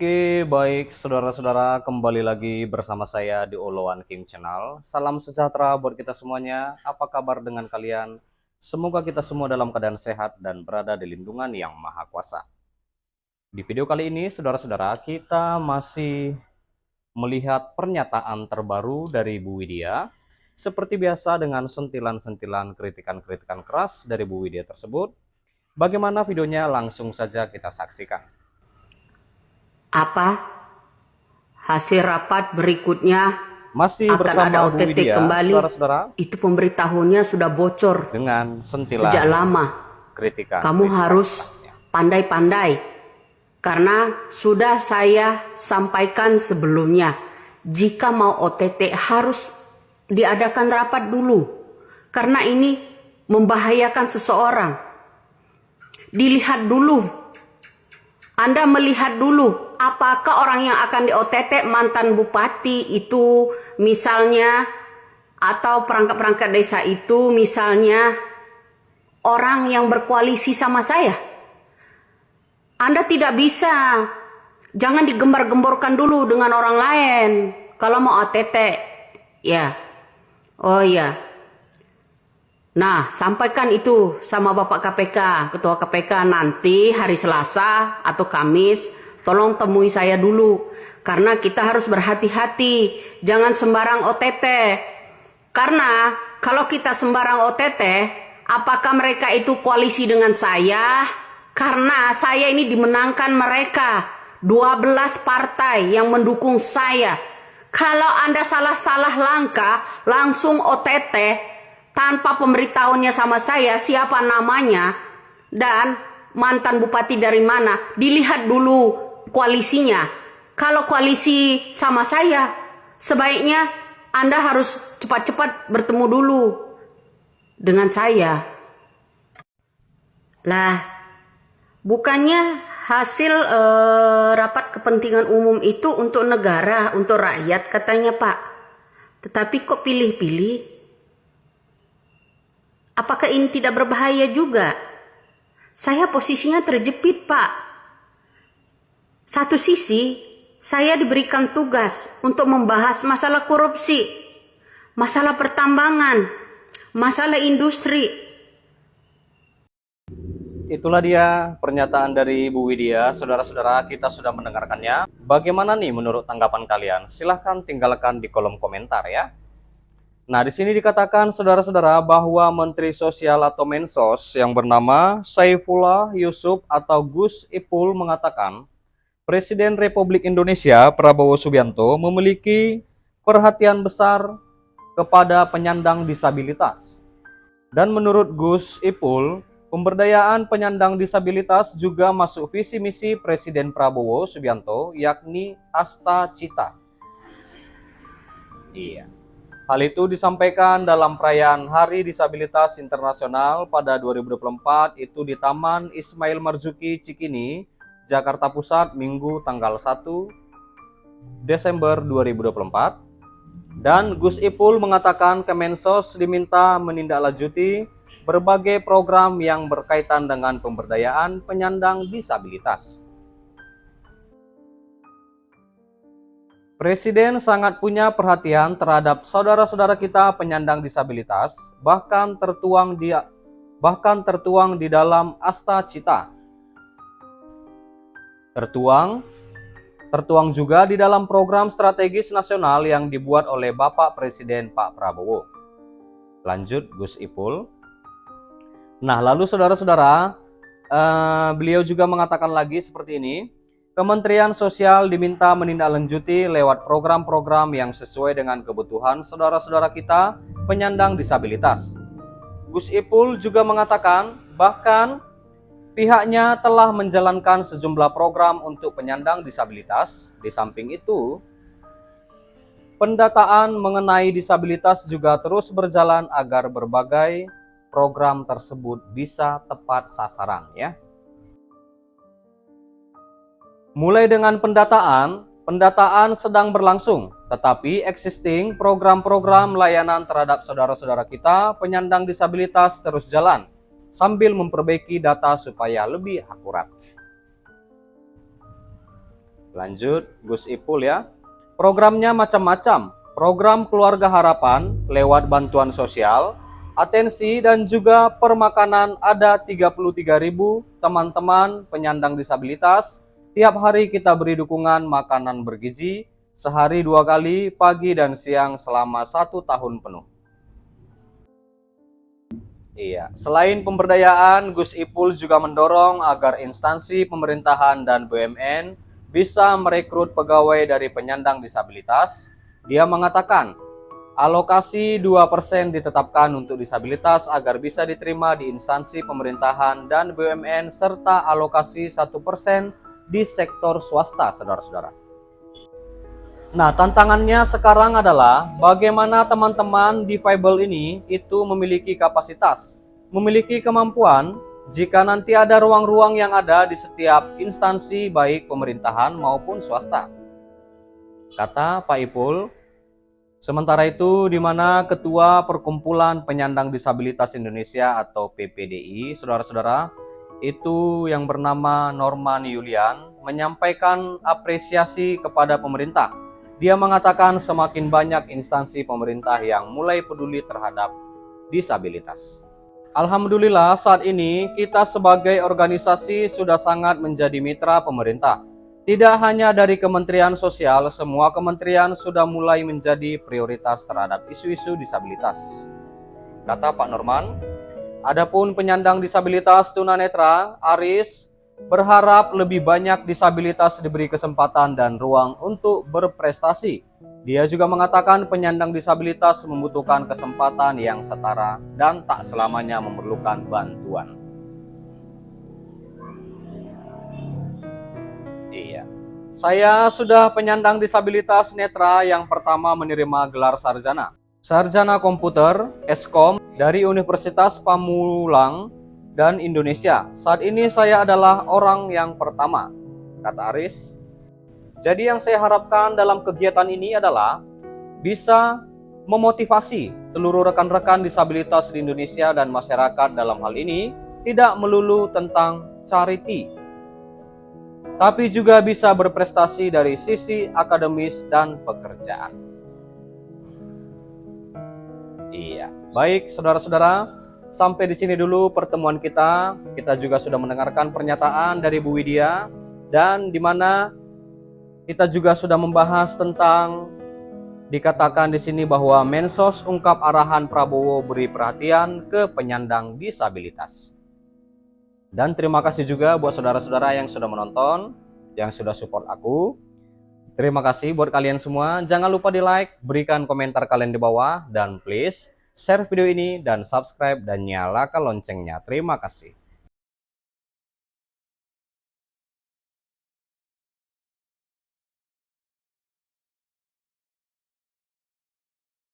Oke, baik saudara-saudara, kembali lagi bersama saya di Oloan King Channel. Salam sejahtera buat kita semuanya. Apa kabar dengan kalian? Semoga kita semua dalam keadaan sehat dan berada di lindungan Yang Maha Kuasa. Di video kali ini, saudara-saudara, kita masih melihat pernyataan terbaru dari Bu Widya. Seperti biasa dengan sentilan-sentilan kritikan-kritikan keras dari Bu Widya tersebut. Bagaimana videonya? Langsung saja kita saksikan. Apa hasil rapat berikutnya Masih akan bersama ada Bu OTT Widya, kembali. saudara-saudara, Itu pemberitahuannya sudah bocor dengan sejak sentilan lama. kritikan Kamu harus kerasnya. pandai-pandai, karena sudah saya sampaikan sebelumnya, jika mau OTT harus diadakan rapat dulu, karena ini membahayakan seseorang. Dilihat dulu, Anda melihat dulu apakah orang yang akan di OTT mantan bupati itu misalnya, atau perangkat-perangkat desa itu misalnya orang yang berkoalisi sama saya. Anda tidak bisa, jangan digembar-gemborkan dulu dengan orang lain kalau mau OTT. Ya, oh ya. Nah, sampaikan itu sama Bapak KPK, Ketua KPK, nanti hari Selasa atau Kamis, tolong temui saya dulu. Karena kita harus berhati-hati, jangan sembarang OTT. Karena kalau kita sembarang OTT, apakah mereka itu koalisi dengan saya? Karena saya ini dimenangkan mereka, 12 partai yang mendukung saya. Kalau Anda salah-salah langkah, langsung OTT, tanpa pemberitahuannya sama saya siapa namanya dan mantan bupati dari mana, dilihat dulu koalisinya. Kalau koalisi sama saya, sebaiknya Anda harus cepat-cepat bertemu dulu dengan saya. Lah, bukannya hasil rapat kepentingan umum itu untuk negara, untuk rakyat katanya Pak. Tetapi kok pilih-pilih? Apakah ini tidak berbahaya juga? Saya posisinya terjepit, Pak. Satu sisi, saya diberikan tugas untuk membahas masalah korupsi, masalah pertambangan, masalah industri. Itulah dia pernyataan dari Bu Widya. Saudara-saudara, kita sudah mendengarkannya. Bagaimana nih menurut tanggapan kalian? Silahkan tinggalkan di kolom komentar ya. Nah, di sini dikatakan saudara-saudara bahwa Menteri Sosial atau Mensos yang bernama Saifullah Yusuf atau Gus Ipul mengatakan Presiden Republik Indonesia Prabowo Subianto memiliki perhatian besar kepada penyandang disabilitas. Dan menurut Gus Ipul, pemberdayaan penyandang disabilitas juga masuk visi misi Presiden Prabowo Subianto, yakni Asta Cita. Iya. Hal itu disampaikan dalam perayaan Hari Disabilitas Internasional pada 2024 itu di Taman Ismail Marzuki Cikini, Jakarta Pusat, Minggu tanggal 1 Desember 2024. Dan Gus Ipul mengatakan Kemensos diminta menindaklanjuti berbagai program yang berkaitan dengan pemberdayaan penyandang disabilitas. Presiden sangat punya perhatian terhadap saudara-saudara kita penyandang disabilitas, bahkan tertuang di dalam Asta Cita. Tertuang juga di dalam program strategis nasional yang dibuat oleh Bapak Presiden Pak Prabowo. Lanjut Gus Ipul. Nah, lalu saudara-saudara, beliau juga mengatakan lagi seperti ini. Kementerian Sosial diminta menindaklanjuti lewat program-program yang sesuai dengan kebutuhan saudara-saudara kita penyandang disabilitas. Gus Ipul juga mengatakan bahkan pihaknya telah menjalankan sejumlah program untuk penyandang disabilitas. Di samping itu, pendataan mengenai disabilitas juga terus berjalan agar berbagai program tersebut bisa tepat sasaran ya. Mulai dengan pendataan sedang berlangsung, tetapi existing program-program layanan terhadap saudara-saudara kita penyandang disabilitas terus jalan, sambil memperbaiki data supaya lebih akurat. Lanjut, Gus Ipul ya. Programnya macam-macam. Program Keluarga Harapan lewat bantuan sosial, atensi dan juga permakanan ada 33.000 teman-teman penyandang disabilitas. Tiap hari kita beri dukungan makanan bergizi, sehari 2 kali, pagi dan siang selama 1 tahun penuh. Iya, selain pemberdayaan, Gus Ipul juga mendorong agar instansi pemerintahan dan BUMN bisa merekrut pegawai dari penyandang disabilitas. Dia mengatakan, alokasi 2% ditetapkan untuk disabilitas agar bisa diterima di instansi pemerintahan dan BUMN serta alokasi 1% di sektor swasta, saudara-saudara. Nah, tantangannya sekarang adalah bagaimana teman-teman difabel ini itu memiliki kapasitas, memiliki kemampuan jika nanti ada ruang-ruang yang ada di setiap instansi baik pemerintahan maupun swasta. Kata Pak Ipul, sementara itu di mana Ketua Perkumpulan Penyandang Disabilitas Indonesia atau PPDI, saudara-saudara, itu yang bernama Norman Yulian menyampaikan apresiasi kepada pemerintah. Dia mengatakan semakin banyak instansi pemerintah yang mulai peduli terhadap disabilitas. Alhamdulillah saat ini kita sebagai organisasi sudah sangat menjadi mitra pemerintah. Tidak hanya dari Kementerian Sosial, semua kementerian sudah mulai menjadi prioritas terhadap isu-isu disabilitas. Kata Pak Norman, adapun penyandang disabilitas tunanetra, Aris, berharap lebih banyak disabilitas diberi kesempatan dan ruang untuk berprestasi. Dia juga mengatakan penyandang disabilitas membutuhkan kesempatan yang setara dan tak selamanya memerlukan bantuan. Iya. Saya sudah penyandang disabilitas netra yang pertama menerima gelar sarjana. Sarjana komputer, Eskom, dari Universitas Pamulang dan Indonesia. Saat ini saya adalah orang yang pertama, kata Aris. Jadi yang saya harapkan dalam kegiatan ini adalah bisa memotivasi seluruh rekan-rekan disabilitas di Indonesia dan masyarakat dalam hal ini tidak melulu tentang charity, tapi juga bisa berprestasi dari sisi akademis dan pekerjaan. Iya, baik saudara-saudara, sampai di sini dulu pertemuan kita. Kita juga sudah mendengarkan pernyataan dari Bu Widya, dan di mana kita juga sudah membahas tentang dikatakan di sini bahwa Mensos ungkap arahan Prabowo beri perhatian ke penyandang disabilitas. Dan terima kasih juga buat saudara-saudara yang sudah menonton, yang sudah support aku. Terima kasih buat kalian semua. Jangan lupa di like, berikan komentar kalian di bawah, dan please share video ini dan subscribe dan nyalakan loncengnya. Terima kasih.